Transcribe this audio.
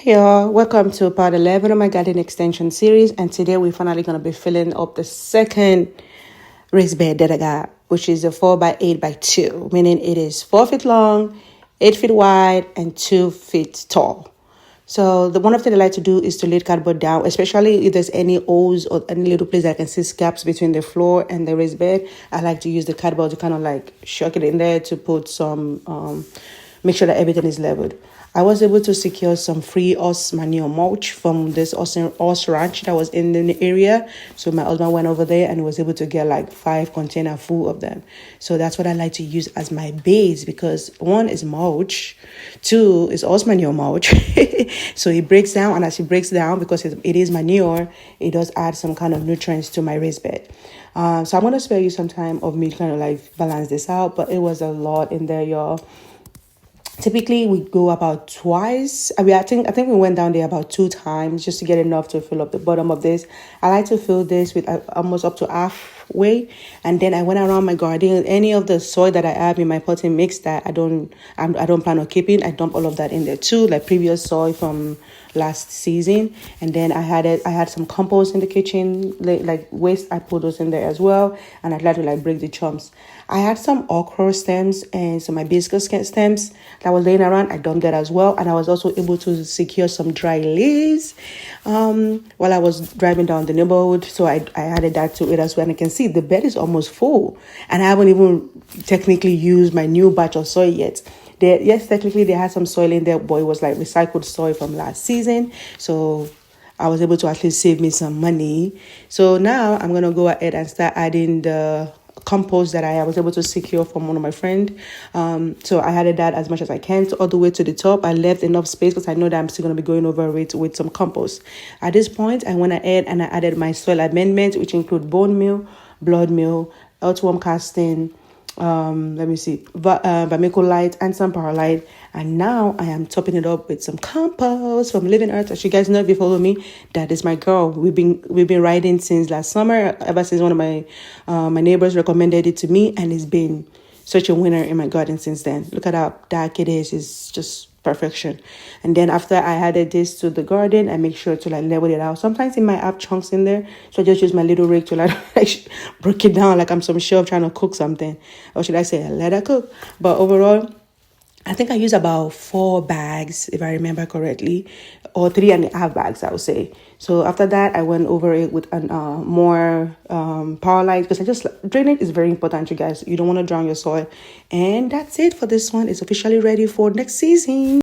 Hey y'all, welcome to part 11 of my garden extension series, and today we're finally going to be filling up the second raised bed that I got, which is a 4 by 8 by 2, meaning it is 4 feet long, 8 feet wide, and 2 feet tall. So the one of the thing I like to do is to lay cardboard down, especially if there's any holes or any little place that I can see gaps between the floor and the raised bed. I like to use the cardboard to kind of like shock it in there to put some, make sure that everything is leveled. I was able to secure some free horse manure mulch from this horse ranch that was in the area. So my husband went over there and was able to get like 5 containers full of them. So that's what I like to use as my base, because one is mulch, two is horse manure mulch. So it breaks down, and as it breaks down, because it is manure, it does add some kind of nutrients to my raised bed. So I'm going to spare you some time of me kind of like balance this out, but it was a lot in there, y'all. Typically, we go about twice. I think we went down there about 2 times just to get enough to fill up the bottom of this. I like to fill this with almost up to halfway, and then I went around my garden. Any of the soil that I have in my potting mix that I don't plan on keeping, I dump all of that in there too, like previous soil from last season. And then I had some compost in the kitchen, like waste. I put those in there as well, and I'd like to like break the chunks. I had some okra stems and some hibiscus stems that was laying around. I dumped that as well, and I was also able to secure some dry leaves while I was driving down the neighborhood. So I added that to it as well, and I can see the bed is almost full, and I haven't even technically used my new batch of soil yet. Yes, technically they had some soil in there, but it was like recycled soil from last season. So I was able to at least save me some money. So now I'm going to go ahead and start adding the compost that I was able to secure from one of my friends. So I added that as much as I can all the way to the top. I left enough space because I know that I'm still going to be going over it with some compost. At this point, I went ahead and I added my soil amendments, which include bone meal, blood meal, earthworm casting, vermiculite and some perlite. And now I am topping it up with some compost from Living Earth. As you guys know, if you follow me, that is my girl. We've been riding since last summer, ever since one of my neighbors recommended it to me, and it's been such a winner in my garden since then. Look at how dark it is. It's just perfection. And then after I added this to the garden, I make sure to like level it out. Sometimes it might have chunks in there, so I just use my little rake to like break it down like I'm some chef trying to cook something, or should I say let her cook. But overall, I think I use about 4 bags, if I remember correctly, or 3.5 bags, I would say. So after that, I went over it with more power light, because drainage is very important, you guys. You don't want to drown your soil. And that's it for this one. It's officially ready for next season.